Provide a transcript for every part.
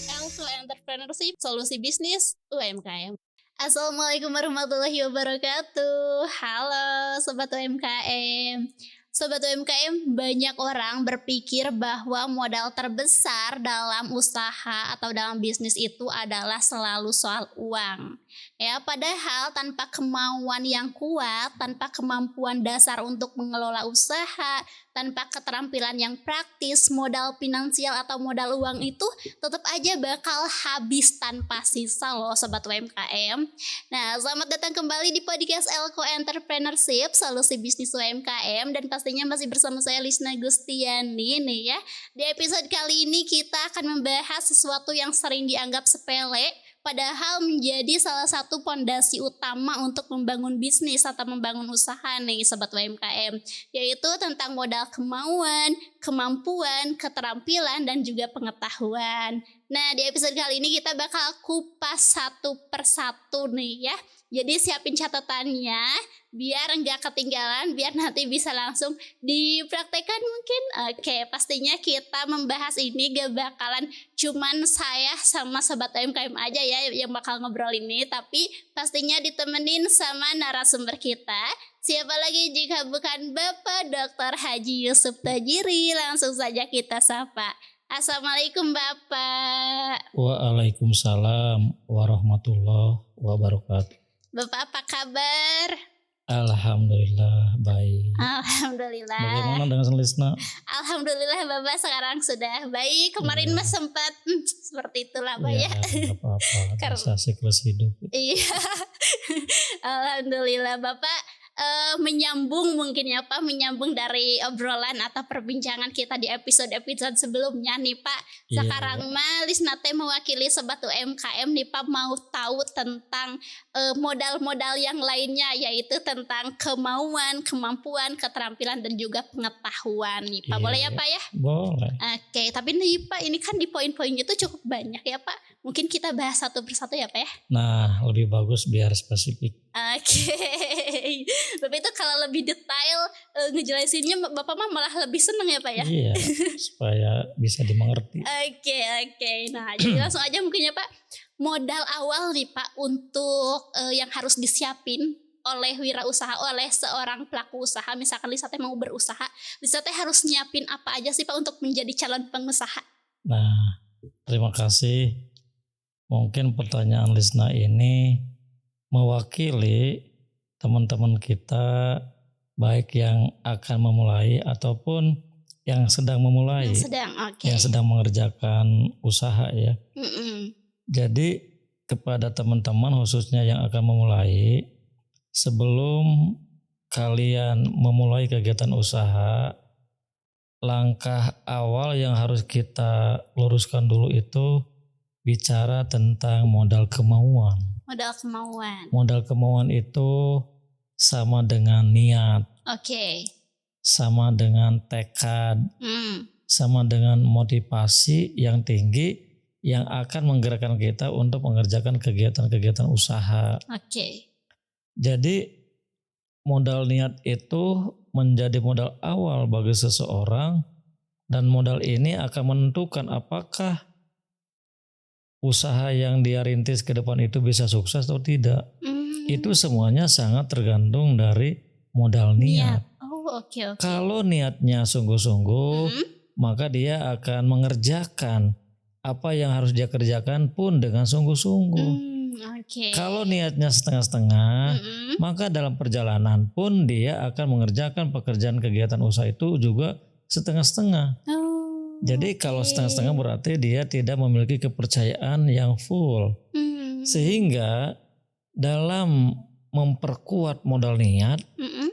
Elso Entrepreneurship, solusi bisnis UMKM. Assalamualaikum warahmatullahi wabarakatuh. Halo Sobat UMKM. Sobat UMKM, banyak orang berpikir bahwa modal terbesar dalam usaha atau dalam bisnis itu adalah selalu soal uang. Ya, padahal tanpa kemauan yang kuat, tanpa kemampuan dasar untuk mengelola usaha, tanpa keterampilan yang praktis, modal finansial atau modal uang itu tetap aja bakal habis tanpa sisa loh Sobat UMKM. Nah, selamat datang kembali di podcast Elko Entrepreneurship, solusi bisnis UMKM, dan pastinya masih bersama saya Lisna Gustiani nih ya. Di episode kali ini kita akan membahas sesuatu yang sering dianggap sepele, padahal menjadi salah satu pondasi utama untuk membangun bisnis atau membangun usaha nih Sobat UMKM, yaitu tentang modal kemauan, kemampuan, keterampilan, dan juga pengetahuan. Nah, di episode kali ini kita bakal kupas satu persatu nih ya. Jadi siapin catatannya biar enggak ketinggalan, biar nanti bisa langsung dipraktekkan mungkin. Oke, pastinya kita membahas ini gak bakalan cuman saya sama Sobat UMKM aja ya yang bakal ngobrol ini, tapi pastinya ditemenin sama narasumber kita. Siapa lagi jika bukan Bapak Dr. Haji Yusuf Tajiri. Langsung saja kita sapa. Assalamualaikum Bapak. Waalaikumsalam warahmatullahi wabarakatuh. Bapak apa kabar? Alhamdulillah baik. Alhamdulillah. Bagaimana dengan Lisna? Alhamdulillah Bapak sekarang sudah baik. Kemarin Mas sempat seperti itulah Pak ya. Gak apa-apa. Bisa siklus hidup. Iya. Alhamdulillah Bapak menyambung mungkin ya Pak, menyambung dari obrolan atau perbincangan kita di episode-episode sebelumnya nih Pak. Sekarang mah Lisna teh mewakili Sobat UMKM nih Pak, mau tahu tentang modal-modal yang lainnya, yaitu tentang kemauan, kemampuan, keterampilan, dan juga pengetahuan nih Pak. Boleh ya Pak ya? Boleh. Oke, tapi nih Pak, ini kan di poin-poinnya itu cukup banyak ya Pak. Mungkin kita bahas satu persatu ya Pak ya? Nah, lebih bagus biar spesifik. Oke. Bapak itu kalau lebih detail ngejelasinnya Bapak mah malah lebih seneng ya Pak ya? Iya, supaya bisa dimengerti. Oke. Nah, jadi langsung aja mungkin ya Pak. Modal awal nih Pak untuk yang harus disiapin oleh wirausaha, oleh seorang pelaku usaha. Misalkan Lisa teh mau berusaha, Lisa teh harus nyiapin apa aja sih Pak untuk menjadi calon pengusaha? Nah, terima kasih. Mungkin pertanyaan Lisna ini mewakili teman-teman kita, baik yang akan memulai ataupun yang sedang memulai, yang sedang mengerjakan usaha ya. Jadi kepada teman-teman khususnya yang akan memulai, sebelum kalian memulai kegiatan usaha, langkah awal yang harus kita luruskan dulu itu bicara tentang modal kemauan. Modal kemauan itu sama dengan niat. Sama dengan tekad. Sama dengan motivasi yang tinggi yang akan menggerakkan kita untuk mengerjakan kegiatan-kegiatan usaha. Jadi modal niat itu menjadi modal awal bagi seseorang, dan modal ini akan menentukan apakah usaha yang dia rintis ke depan itu bisa sukses atau tidak. Itu semuanya sangat tergantung dari modal niat. Kalau niatnya sungguh-sungguh, maka dia akan mengerjakan apa yang harus dia kerjakan pun dengan sungguh-sungguh. Kalau niatnya setengah-setengah, maka dalam perjalanan pun dia akan mengerjakan pekerjaan kegiatan usaha itu juga setengah-setengah. Jadi kalau setengah-setengah berarti dia tidak memiliki kepercayaan yang full. Sehingga dalam memperkuat modal niat,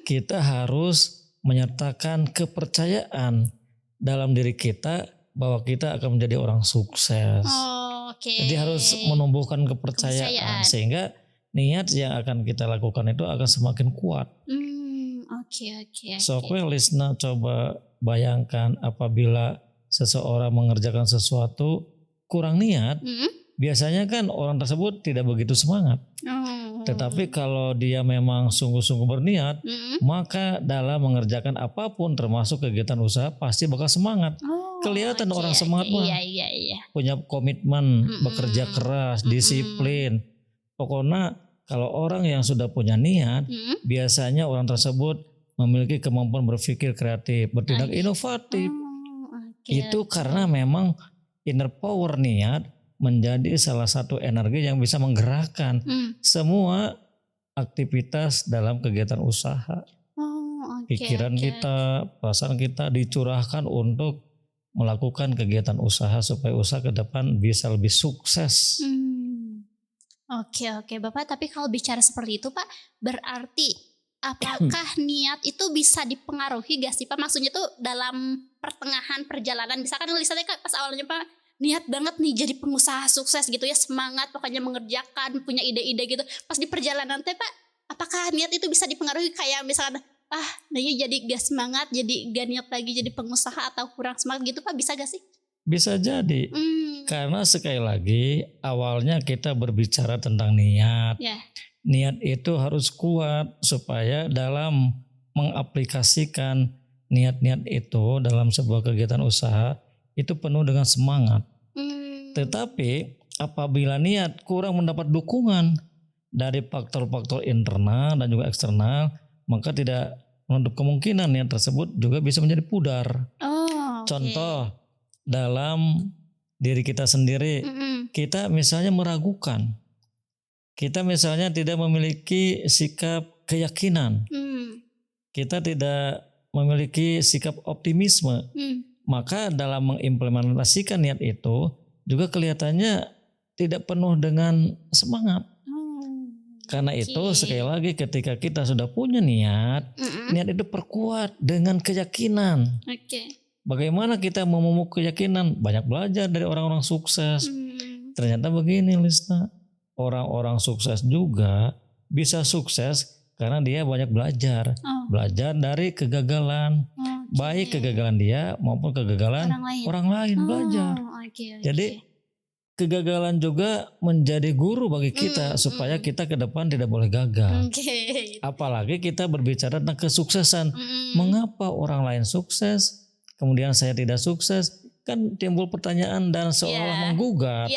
kita harus menyertakan kepercayaan dalam diri kita bahwa kita akan menjadi orang sukses. Jadi harus menumbuhkan kepercayaan sehingga niat yang akan kita lakukan itu akan semakin kuat. So, Lisna coba bayangkan apabila seseorang mengerjakan sesuatu kurang niat, biasanya kan orang tersebut tidak begitu semangat. Tetapi kalau dia memang sungguh-sungguh berniat, maka dalam mengerjakan apapun termasuk kegiatan usaha pasti bakal semangat. kelihatan orang semangat mah. Iya. Punya komitmen, bekerja keras, disiplin. Pokoknya kalau orang yang sudah punya niat, biasanya orang tersebut memiliki kemampuan berpikir kreatif, bertindak inovatif. Itu karena memang inner power niat menjadi salah satu energi yang bisa menggerakkan semua aktivitas dalam kegiatan usaha. Pikiran kita, perasaan kita dicurahkan untuk melakukan kegiatan usaha supaya usaha ke depan bisa lebih sukses. Oke Bapak, tapi kalau bicara seperti itu Pak, berarti apakah niat itu bisa dipengaruhi gak sih Pak? Maksudnya tuh dalam pertengahan perjalanan, misalkan lihatnya kan pas awalnya Pak niat banget nih jadi pengusaha sukses gitu ya, semangat pokoknya mengerjakan, punya ide-ide gitu. Pas di perjalanan teh Pak, apakah niat itu bisa dipengaruhi kayak misalkan nanya jadi gak semangat, jadi gak niat lagi jadi pengusaha atau kurang semangat gitu Pak, bisa gak sih? Bisa jadi, karena sekali lagi awalnya kita berbicara tentang niat. Niat itu harus kuat supaya dalam mengaplikasikan niat-niat itu dalam sebuah kegiatan usaha itu penuh dengan semangat. Tetapi apabila niat kurang mendapat dukungan dari faktor-faktor internal dan juga eksternal, maka tidak menutup kemungkinan niat tersebut juga bisa menjadi pudar. Contoh dalam diri kita sendiri, kita misalnya meragukan, kita misalnya tidak memiliki sikap keyakinan, kita tidak memiliki sikap optimisme, maka dalam mengimplementasikan niat itu juga kelihatannya tidak penuh dengan semangat. Karena itu sekali lagi ketika kita sudah punya niat, niat itu perkuat dengan keyakinan. Bagaimana kita memupuk keyakinan? Banyak belajar dari orang-orang sukses. Ternyata begini Lisna, orang-orang sukses juga bisa sukses karena dia banyak belajar. Belajar dari kegagalan. Baik kegagalan dia maupun kegagalan orang lain belajar. Jadi kegagalan juga menjadi guru bagi kita supaya kita ke depan tidak boleh gagal. Apalagi kita berbicara tentang kesuksesan. Mengapa orang lain sukses, kemudian saya tidak sukses? Kan timbul pertanyaan dan seolah menggugat.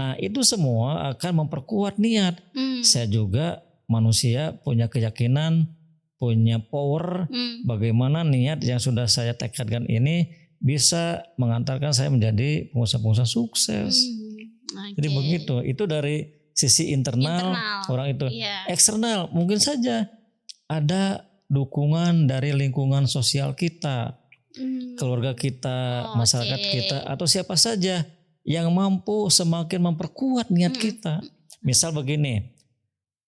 Nah itu semua akan memperkuat niat. Saya juga manusia punya keyakinan, punya power. Bagaimana niat yang sudah saya tekadkan ini bisa mengantarkan saya menjadi pengusaha-pengusaha sukses. Jadi begitu. Itu dari sisi internal orang itu. Eksternal mungkin saja ada dukungan dari lingkungan sosial kita, keluarga kita, masyarakat kita, atau siapa saja yang mampu semakin memperkuat niat kita. Misal begini,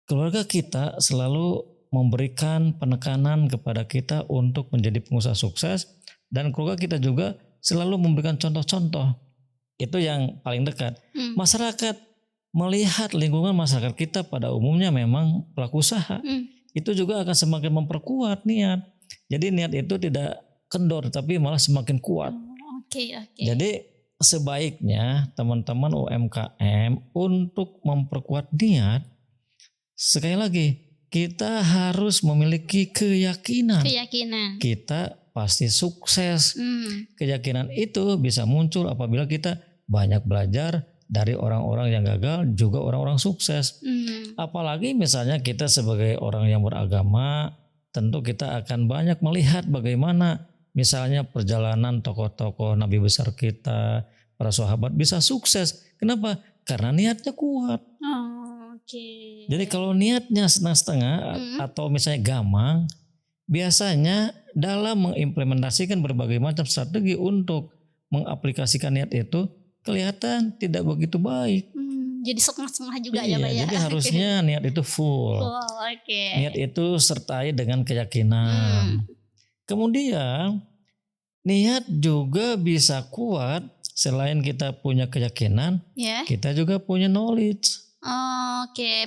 keluarga kita selalu memberikan penekanan kepada kita untuk menjadi pengusaha sukses, dan keluarga kita juga selalu memberikan contoh-contoh. Itu yang paling dekat. Masyarakat melihat lingkungan masyarakat kita pada umumnya memang pelaku usaha. Itu juga akan semakin memperkuat niat. Jadi niat itu tidak kendor tapi malah semakin kuat. Jadi sebaiknya teman-teman UMKM untuk memperkuat niat, sekali lagi kita harus memiliki keyakinan. Kita pasti sukses. Keyakinan itu bisa muncul apabila kita banyak belajar dari orang-orang yang gagal, juga orang-orang sukses. Apalagi misalnya kita sebagai orang yang beragama, tentu kita akan banyak melihat bagaimana misalnya perjalanan tokoh-tokoh Nabi besar kita, para sahabat bisa sukses. Kenapa? Karena niatnya kuat. Jadi kalau niatnya setengah-setengah atau misalnya gamang, biasanya dalam mengimplementasikan berbagai macam strategi untuk mengaplikasikan niat itu kelihatan tidak begitu baik. Jadi setengah-setengah juga ya Pak ya. Jadi harusnya niat itu full. Niat itu sertai dengan keyakinan. Kemudian niat juga bisa kuat selain kita punya keyakinan, kita juga punya knowledge.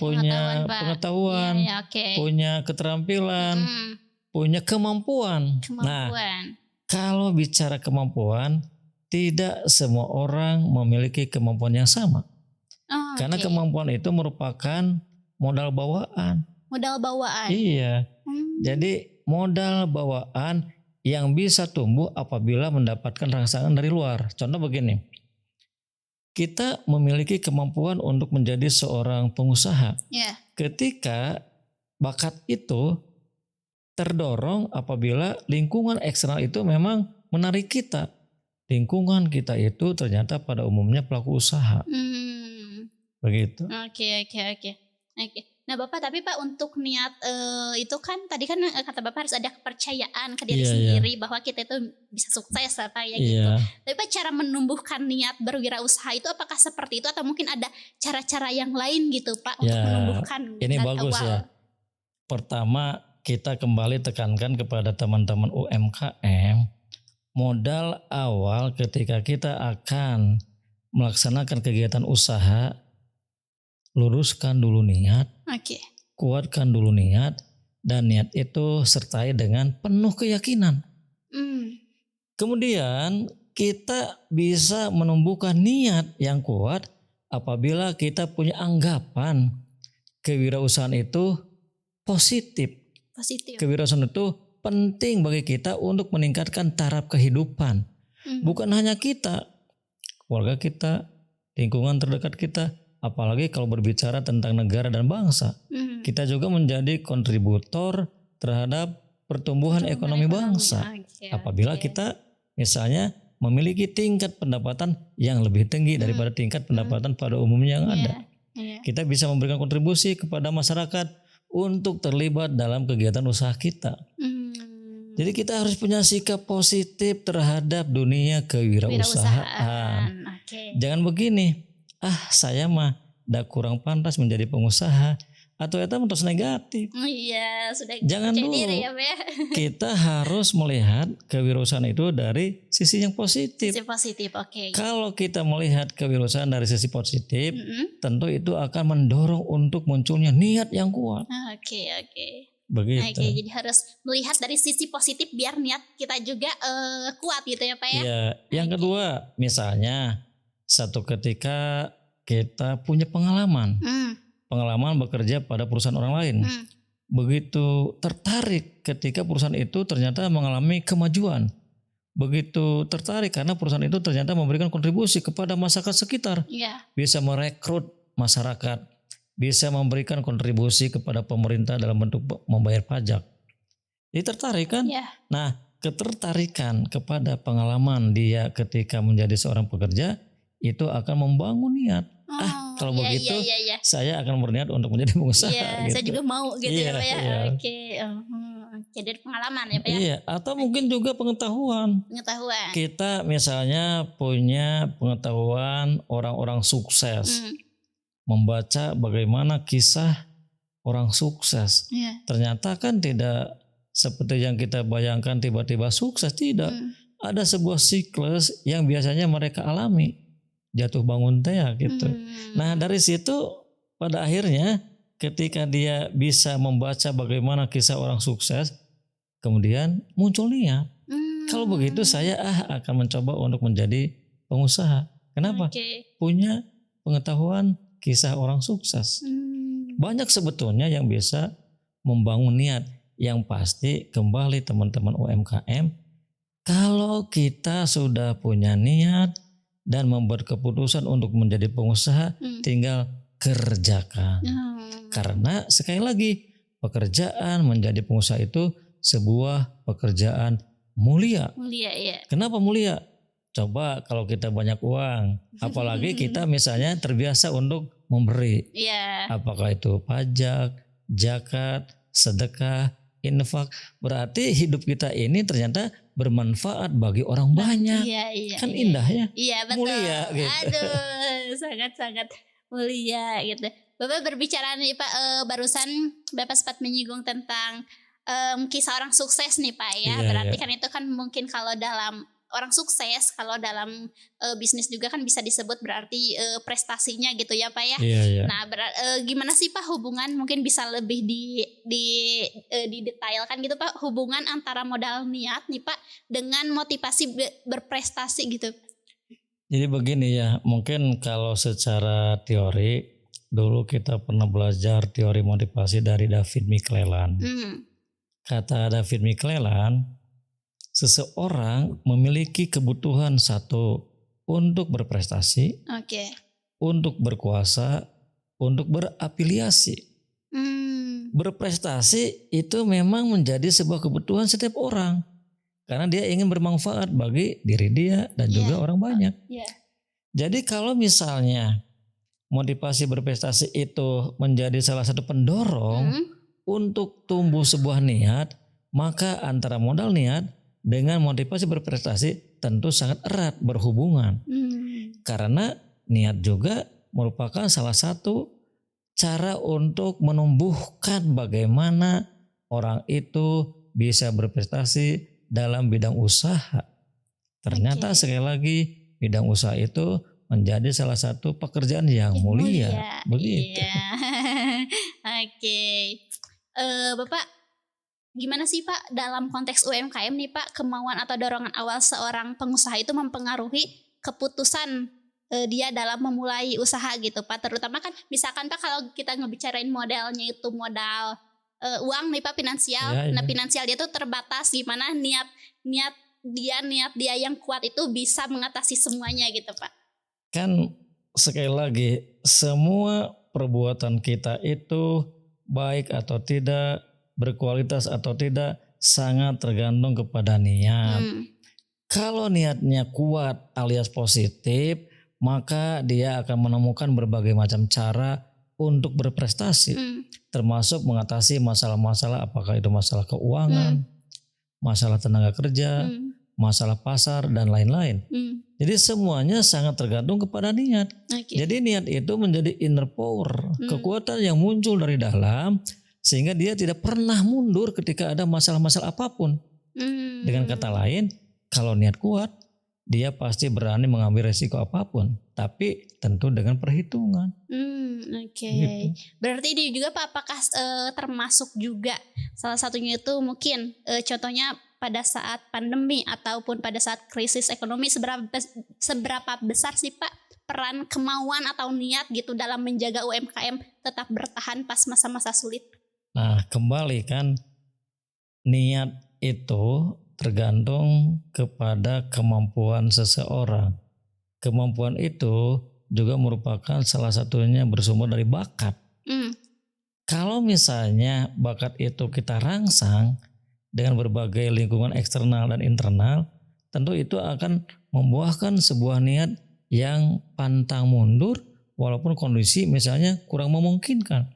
Punya pengetahuan, punya keterampilan, punya kemampuan. Nah, kalau bicara kemampuan, tidak semua orang memiliki kemampuan yang sama. Karena kemampuan itu merupakan modal bawaan. Modal bawaan. Iya. Jadi modal bawaan yang bisa tumbuh apabila mendapatkan rangsangan dari luar. Contoh begini, kita memiliki kemampuan untuk menjadi seorang pengusaha. Ketika bakat itu terdorong apabila lingkungan eksternal itu memang menarik kita. Lingkungan kita itu ternyata pada umumnya pelaku usaha. Begitu. Oke. Nah Bapak, tapi Pak untuk niat itu kan tadi kan kata Bapak harus ada kepercayaan ke diri sendiri bahwa kita itu bisa sukses apa ya gitu. Tapi Pak, cara menumbuhkan niat berwirausaha itu apakah seperti itu atau mungkin ada cara-cara yang lain gitu Pak untuk menumbuhkan ini bagus awal? Ya. Pertama kita kembali tekankan kepada teman-teman UMKM, modal awal ketika kita akan melaksanakan kegiatan usaha, luruskan dulu niat, kuatkan dulu niat, dan niat itu sertai dengan penuh keyakinan. Kemudian kita bisa menumbuhkan niat yang kuat apabila kita punya anggapan kewirausahaan itu positif. Kewirausahaan itu penting bagi kita untuk meningkatkan taraf kehidupan. Bukan hanya kita, keluarga kita, lingkungan terdekat kita, apalagi kalau berbicara tentang negara dan bangsa. Kita juga menjadi kontributor terhadap pertumbuhan ekonomi bangsa. Apabila kita misalnya memiliki tingkat pendapatan yang lebih tinggi daripada tingkat pendapatan pada umumnya yang ada. Kita bisa memberikan kontribusi kepada masyarakat untuk terlibat dalam kegiatan usaha kita. Jadi kita harus punya sikap positif terhadap dunia kewirausahaan. Jangan begini, saya mah dah kurang pantas menjadi pengusaha, atau itu terus negatif. Sudah. Jangan dulu. Ya, kita harus melihat kewirausahaan itu dari sisi yang positif. Sisi positif, Kalau kita melihat kewirausahaan dari sisi positif, tentu itu akan mendorong untuk munculnya niat yang kuat. Begitu. Jadi harus melihat dari sisi positif biar niat kita juga kuat gitu ya Pak ya. Yang kedua, misalnya satu ketika kita punya pengalaman bekerja pada perusahaan orang lain, begitu tertarik ketika perusahaan itu ternyata mengalami kemajuan, begitu tertarik karena perusahaan itu ternyata memberikan kontribusi kepada masyarakat sekitar, bisa merekrut masyarakat, bisa memberikan kontribusi kepada pemerintah dalam bentuk membayar pajak. Jadi tertarik kan? Nah, ketertarikan kepada pengalaman dia ketika menjadi seorang pekerja itu akan membangun niat. Kalau begitu saya akan berniat untuk menjadi pengusaha. Gitu. Saya juga mau gitu ya Pak ya. Jadi pengalaman ya Pak ya. Atau mungkin juga pengetahuan. Kita misalnya punya pengetahuan orang-orang sukses. Membaca bagaimana kisah orang sukses. Ternyata kan tidak seperti yang kita bayangkan tiba-tiba sukses, tidak. Ada sebuah siklus yang biasanya mereka alami, jatuh bangun gitu. Nah dari situ pada akhirnya ketika dia bisa membaca bagaimana kisah orang sukses, kemudian muncul niat. Kalau begitu saya akan mencoba untuk menjadi pengusaha. Kenapa? Punya pengetahuan kisah orang sukses. Banyak sebetulnya yang bisa membangun niat. Yang pasti kembali teman-teman UMKM, kalau kita sudah punya niat dan membuat keputusan untuk menjadi pengusaha, tinggal kerjakan. Karena sekali lagi, pekerjaan menjadi pengusaha itu sebuah pekerjaan mulia. Kenapa mulia? Coba kalau kita banyak uang, apalagi kita misalnya terbiasa untuk memberi. Apakah itu pajak, zakat, sedekah, infak, berarti hidup kita ini ternyata bermanfaat bagi orang banyak. Kan indah ya? Betul. Mulia gitu. Aduh, sangat-sangat mulia gitu. Bapak berbicara nih Pak, barusan Bapak sempat menyinggung tentang kisah orang sukses nih Pak ya. Berarti kan itu kan mungkin kalau dalam orang sukses, kalau dalam bisnis juga kan bisa disebut berarti prestasinya gitu ya Pak ya. Nah gimana sih Pak hubungan, mungkin bisa lebih didetailkan gitu Pak, hubungan antara modal niat nih Pak dengan motivasi berprestasi gitu. Jadi begini ya, mungkin kalau secara teori dulu kita pernah belajar teori motivasi dari David McClelland. Kata David McClelland, seseorang memiliki kebutuhan satu untuk berprestasi, untuk berkuasa, untuk berafiliasi. Berprestasi itu memang menjadi sebuah kebutuhan setiap orang karena dia ingin bermanfaat bagi diri dia dan juga orang banyak. Jadi kalau misalnya motivasi berprestasi itu menjadi salah satu pendorong untuk tumbuh sebuah niat, maka antara modal niat dengan motivasi berprestasi tentu sangat erat berhubungan. Karena niat juga merupakan salah satu cara untuk menumbuhkan bagaimana orang itu bisa berprestasi dalam bidang usaha. Ternyata sekali lagi bidang usaha itu menjadi salah satu pekerjaan yang mulia. Begitu. Bapak, gimana sih Pak dalam konteks UMKM nih Pak, kemauan atau dorongan awal seorang pengusaha itu mempengaruhi keputusan dia dalam memulai usaha gitu Pak? Terutama kan misalkan Pak kalau kita ngebicarain modalnya itu modal uang nih Pak, finansial. Nah finansial dia tuh terbatas, gimana niat dia yang kuat itu bisa mengatasi semuanya gitu Pak? Kan sekali lagi semua perbuatan kita itu baik atau tidak, berkualitas atau tidak, sangat tergantung kepada niat. Kalau niatnya kuat alias positif, maka dia akan menemukan berbagai macam cara untuk berprestasi, termasuk mengatasi masalah-masalah, apakah itu masalah keuangan, masalah tenaga kerja, masalah pasar dan lain-lain. Jadi semuanya sangat tergantung kepada niat. Jadi niat itu menjadi inner power, kekuatan yang muncul dari dalam sehingga dia tidak pernah mundur ketika ada masalah-masalah apapun. Dengan kata lain, kalau niat kuat, dia pasti berani mengambil resiko apapun, tapi tentu dengan perhitungan. Gitu. Berarti ini juga Pak, apakah termasuk juga salah satunya itu mungkin contohnya pada saat pandemi ataupun pada saat krisis ekonomi, seberapa besar sih Pak peran kemauan atau niat gitu dalam menjaga UMKM tetap bertahan pas masa-masa sulit? Nah kembali kan, niat itu tergantung kepada kemampuan seseorang. Kemampuan itu juga merupakan salah satunya bersumber dari bakat. Kalau misalnya bakat itu kita rangsang dengan berbagai lingkungan eksternal dan internal, tentu itu akan membuahkan sebuah niat yang pantang mundur walaupun kondisi misalnya kurang memungkinkan.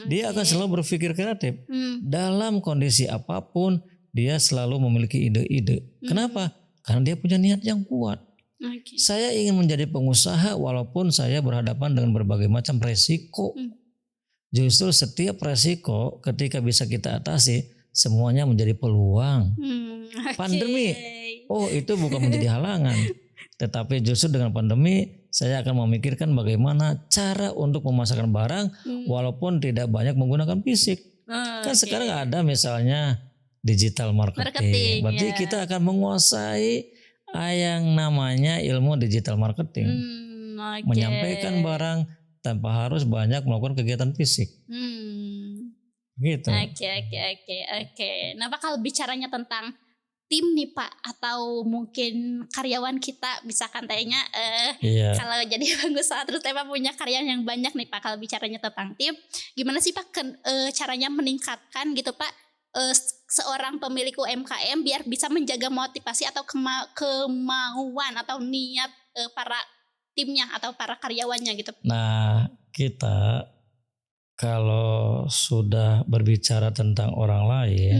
Dia akan selalu berpikir kreatif. Dalam kondisi apapun dia selalu memiliki ide-ide. Kenapa? Karena dia punya niat yang kuat. Saya ingin menjadi pengusaha walaupun saya berhadapan dengan berbagai macam resiko. Justru setiap resiko ketika bisa kita atasi, semuanya menjadi peluang. Pandemi, itu bukan menjadi halangan. Tetapi justru dengan pandemi, saya akan memikirkan bagaimana cara untuk memasarkan barang walaupun tidak banyak menggunakan fisik. Kan sekarang ada misalnya digital marketing. Berarti kita akan menguasai yang namanya ilmu digital marketing. Menyampaikan barang tanpa harus banyak melakukan kegiatan fisik. Gitu. Oke. Nah Pak, kalau bicaranya tentang tim nih Pak, atau mungkin karyawan kita, misalkan kayaknya kalau jadi pengusaha terus Pak punya karyawan yang banyak nih Pak, kalau bicaranya tentang tim, gimana sih Pak caranya meningkatkan gitu Pak seorang pemilik UMKM biar bisa menjaga motivasi atau kemauan atau niat para timnya atau para karyawannya gitu? Nah kita kalau sudah berbicara tentang orang lain,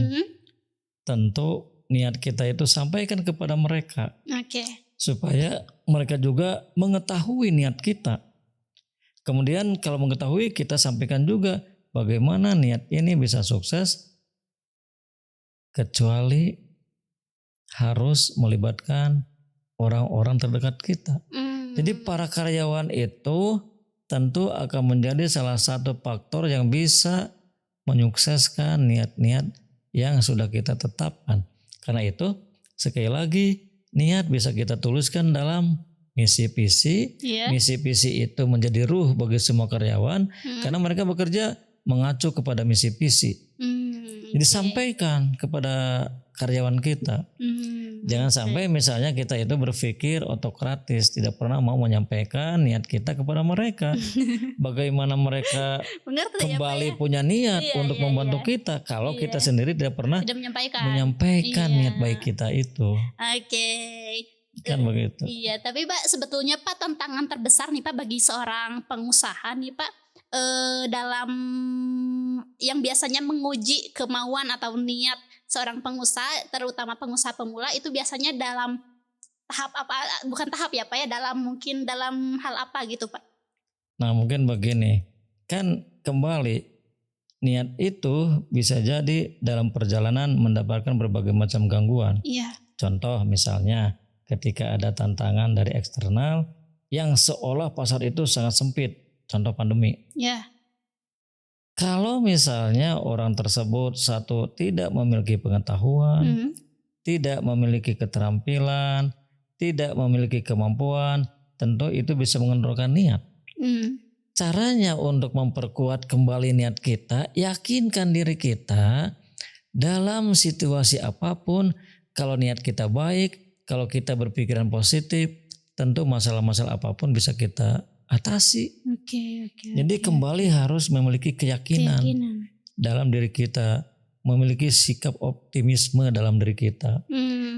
tentu niat kita itu sampaikan kepada mereka, supaya mereka juga mengetahui niat kita. Kemudian kalau mengetahui, kita sampaikan juga bagaimana niat ini bisa sukses, kecuali harus melibatkan orang-orang terdekat kita. Jadi para karyawan itu tentu akan menjadi salah satu faktor yang bisa menyukseskan niat-niat yang sudah kita tetapkan. Karena itu sekali lagi niat bisa kita tuliskan dalam misi visi. Misi visi itu menjadi ruh bagi semua karyawan karena mereka bekerja mengacu kepada misi visi. Jadi sampaikan kepada karyawan kita. Jangan sampai misalnya kita itu berpikir otokratis, tidak pernah mau menyampaikan niat kita kepada mereka. Bagaimana mereka kembali punya niat untuk membantu kita kalau kita sendiri tidak pernah menyampaikan niat baik kita itu. Oke. Kan begitu. Iya, tapi Pak sebetulnya Pak tantangan terbesar nih Pak bagi seorang pengusaha nih Pak dalam yang biasanya menguji kemauan atau niat seorang pengusaha, terutama pengusaha pemula, itu biasanya dalam tahap apa, bukan tahap ya Pak ya, mungkin dalam hal apa gitu Pak? Nah mungkin begini, kan kembali niat itu bisa jadi dalam perjalanan mendapatkan berbagai macam gangguan. Iya. Contoh misalnya ketika ada tantangan dari eksternal yang seolah pasar itu sangat sempit, contoh pandemi. Iya. Kalau misalnya orang tersebut satu tidak memiliki pengetahuan, tidak memiliki keterampilan, tidak memiliki kemampuan, tentu itu bisa mengendorkan niat. Caranya untuk memperkuat kembali niat kita, yakinkan diri kita dalam situasi apapun, kalau niat kita baik, kalau kita berpikiran positif, tentu masalah-masalah apapun bisa kita atasi. Jadi kembali harus memiliki keyakinan dalam diri kita, memiliki sikap optimisme dalam diri kita.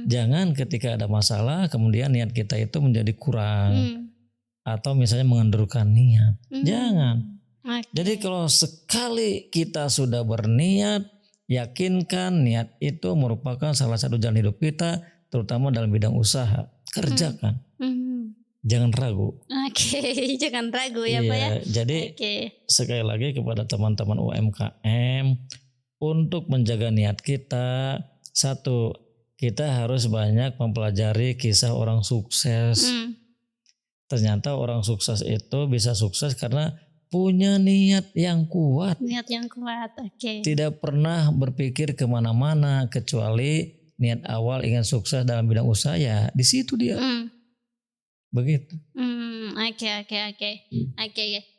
Jangan ketika ada masalah kemudian niat kita itu menjadi kurang atau misalnya mengendurkan niat. Jangan. Jadi kalau sekali kita sudah berniat, yakinkan niat itu merupakan salah satu jalan hidup kita, terutama dalam bidang usaha. Kerjakan. Jangan ragu. Jangan ragu ya Pak ya. Jadi sekali lagi kepada teman-teman UMKM, untuk menjaga niat kita, satu, kita harus banyak mempelajari kisah orang sukses. Ternyata orang sukses itu bisa sukses karena punya niat yang kuat. Tidak pernah berpikir kemana-mana kecuali niat awal ingin sukses dalam bidang usaha, ya di situ dia. Begitu. Oke.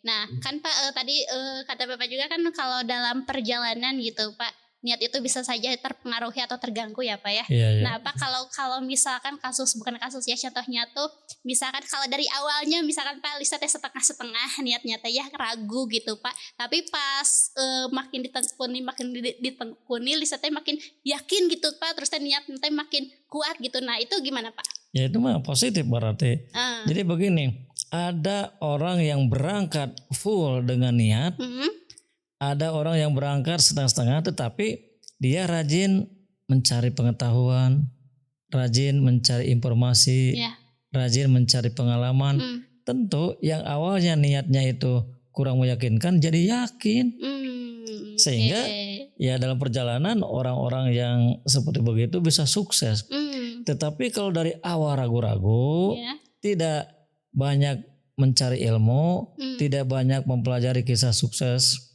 Nah kan Pak tadi kata Bapak juga kan kalau dalam perjalanan gitu Pak, niat itu bisa saja terpengaruhi atau terganggu ya Pak ya. Nah Pak kalau misalkan contohnya tuh misalkan kalau dari awalnya misalkan Pak lihatnya setengah-setengah niatnya teh ya ragu gitu Pak, tapi pas makin ditekuni lihatnya makin yakin gitu Pak, terus niatnya makin kuat gitu. Nah itu gimana Pak? Ya itu mah positif berarti. Jadi begini, ada orang yang berangkat full dengan niat, ada orang yang berangkat setengah-setengah tetapi dia rajin mencari pengetahuan, rajin mencari informasi, rajin mencari pengalaman. Tentu yang awalnya niatnya itu kurang meyakinkan jadi yakin. Sehingga ya dalam perjalanan orang-orang yang seperti begitu bisa sukses. Tetapi kalau dari awal ragu-ragu, tidak banyak mencari ilmu, tidak banyak mempelajari kisah sukses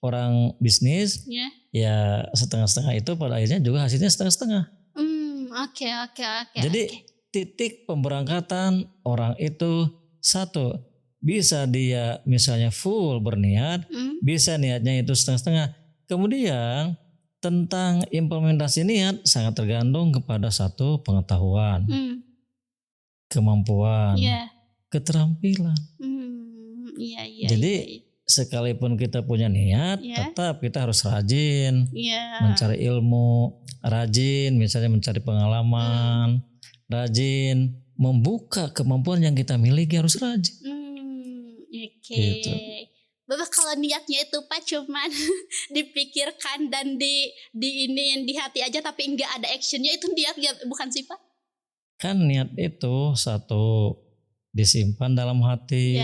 orang bisnis, ya setengah-setengah itu pada akhirnya juga hasilnya setengah-setengah. Jadi titik pemberangkatan orang itu satu, bisa dia misalnya full berniat, bisa niatnya itu setengah-setengah. Kemudian tentang implementasi niat sangat tergantung kepada satu pengetahuan, kemampuan, keterampilan. Jadi sekalipun kita punya niat, tetap kita harus rajin mencari ilmu, rajin misalnya mencari pengalaman, rajin membuka kemampuan yang kita miliki, harus rajin. Gitu. Bapak kalau niatnya itu Pak cuman dipikirkan dan di hati aja tapi enggak ada actionnya, itu niat bukan sih Pak? Kan niat itu satu disimpan dalam hati,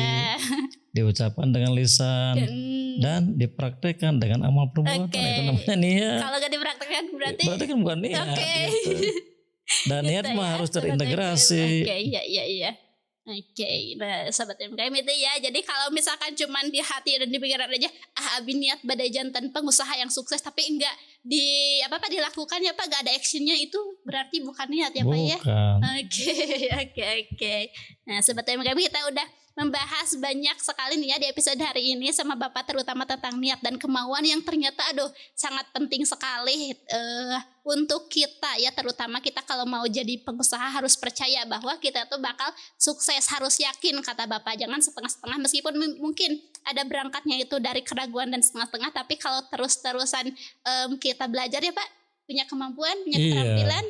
diucapkan dengan lisan, dan dipraktekkan dengan amal perbuatan. Itu namanya niat. Kalau nggak dipraktekkan berarti kan bukan niat. Gitu. Dan niat mah harus terintegrasi. Iya. Nah sahabat MKM itu ya. Jadi kalau misalkan cuman di hati dan di pikiran aja, abi niat badai jantan pengusaha yang sukses tapi enggak dilakukan ya Pak, enggak ada actionnya, itu berarti bukan niat ya Pak ya. Oke. Nah sahabat MKM kita udah membahas banyak sekali nih ya di episode hari ini sama Bapak, terutama tentang niat dan kemauan yang ternyata sangat penting sekali untuk kita ya, terutama kita kalau mau jadi pengusaha harus percaya bahwa kita tuh bakal sukses, harus yakin kata Bapak, jangan setengah-setengah meskipun mungkin ada berangkatnya itu dari keraguan dan setengah-setengah, tapi kalau terus-terusan kita belajar ya Pak, punya kemampuan, punya keterampilan,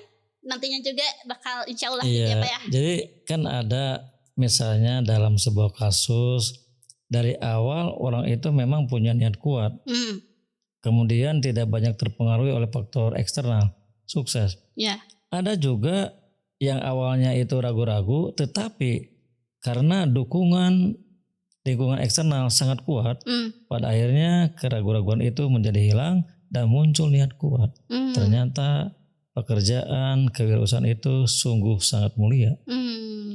nantinya juga bakal insya Allah gitu ya Pak ya. Jadi kan ada misalnya dalam sebuah kasus dari awal orang itu memang punya niat kuat. Kemudian tidak banyak terpengaruhi oleh faktor eksternal, sukses. Ada juga yang awalnya itu ragu-ragu, tetapi karena dukungan lingkungan eksternal sangat kuat, pada akhirnya keraguan-raguan itu menjadi hilang dan muncul niat kuat. Ternyata pekerjaan, kewirausahaan itu sungguh sangat mulia.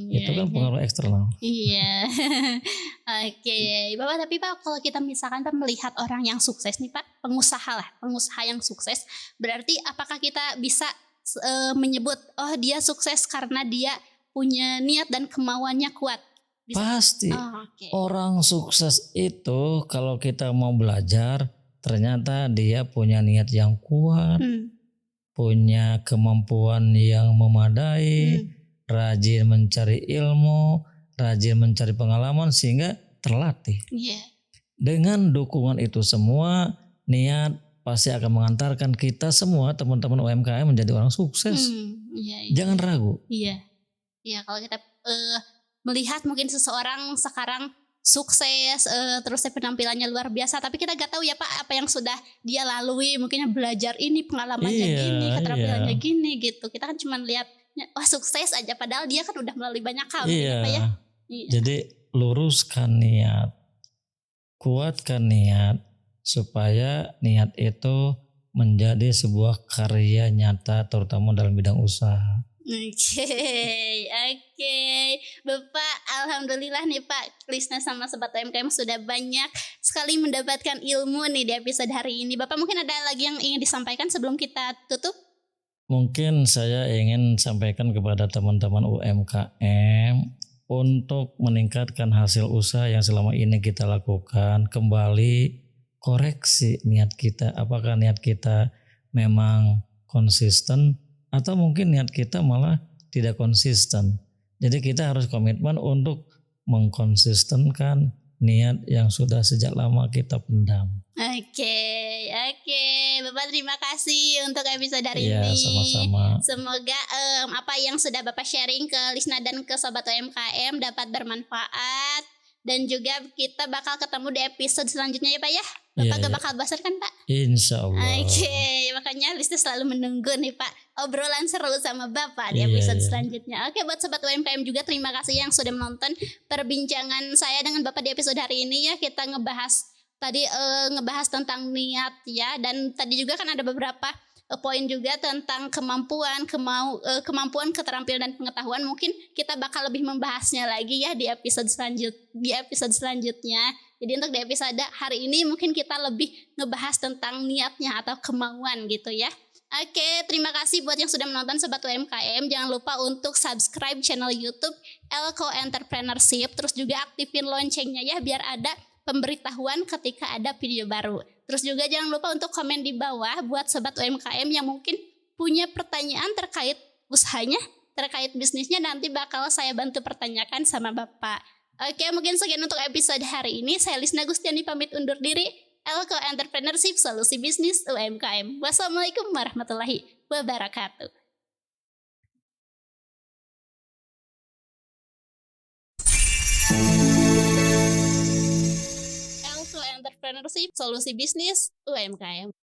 Itu kan pengaruh eksternal. Iya. Oke, Bapak, tapi Pak kalau kita misalkan Pak melihat orang yang sukses nih Pak, pengusaha yang sukses, berarti apakah kita bisa menyebut oh dia sukses karena dia punya niat dan kemauannya kuat? Bisa? Pasti. Orang sukses itu kalau kita mau belajar ternyata dia punya niat yang kuat, punya kemampuan yang memadai, rajin mencari ilmu, rajin mencari pengalaman sehingga terlatih. Dengan dukungan itu semua, niat pasti akan mengantarkan kita semua teman-teman UMKM menjadi orang sukses. Jangan ragu. Iya, kalau kita melihat mungkin seseorang sekarang sukses, terus penampilannya luar biasa, tapi kita gak tahu ya Pak apa yang sudah dia lalui, mungkin belajar ini, pengalamannya gini, keterampilannya gini gitu. Kita kan cuma lihat wah sukses aja padahal dia kan udah melalui banyak hal ya Pak ya. Jadi luruskan niat, kuatkan niat supaya niat itu menjadi sebuah karya nyata terutama dalam bidang usaha. Oke. Bapak, alhamdulillah nih Pak, Lisna sama Sobat UMKM sudah banyak sekali mendapatkan ilmu nih di episode hari ini. Bapak mungkin ada lagi yang ingin disampaikan sebelum kita tutup? Mungkin saya ingin sampaikan kepada teman-teman UMKM untuk meningkatkan hasil usaha yang selama ini kita lakukan, kembali koreksi niat kita. Apakah niat kita memang konsisten atau mungkin niat kita malah tidak konsisten. Jadi kita harus komitmen untuk mengkonsistenkan niat yang sudah sejak lama kita pendam. Oke. Bapak terima kasih untuk episode hari ini. Sama-sama. Semoga apa yang sudah Bapak sharing ke Lisna dan ke Sobat UMKM dapat bermanfaat. Dan juga kita bakal ketemu di episode selanjutnya ya Pak ya. Bapak gak bakal bosan kan Pak? Insya Allah. Oke, makanya Lisna selalu menunggu nih Pak obrolan seru sama Bapak di episode selanjutnya. Oke, buat Sobat UMKM juga terima kasih yang sudah menonton perbincangan saya dengan Bapak di episode hari ini ya. Kita ngebahas tentang niat ya, dan tadi juga kan ada beberapa poin juga tentang kemampuan, keterampilan dan pengetahuan. Mungkin kita bakal lebih membahasnya lagi ya di episode selanjutnya. Jadi untuk di episode hari ini mungkin kita lebih ngebahas tentang niatnya atau kemauan gitu ya. Oke, terima kasih buat yang sudah menonton Sobat UMKM. Jangan lupa untuk subscribe channel YouTube Elko Entrepreneurship, terus juga aktifin loncengnya ya biar ada pemberitahuan ketika ada video baru. Terus juga jangan lupa untuk komen di bawah buat Sobat UMKM yang mungkin punya pertanyaan terkait usahanya, terkait bisnisnya, nanti bakal saya bantu pertanyakan sama Bapak. Oke, mungkin sekian untuk episode hari ini. Saya Lisna Gustiani pamit undur diri. Elko Entrepreneurship, solusi bisnis UMKM. Wassalamualaikum warahmatullahi wabarakatuh. Entrepreneurship, solusi bisnis UMKM.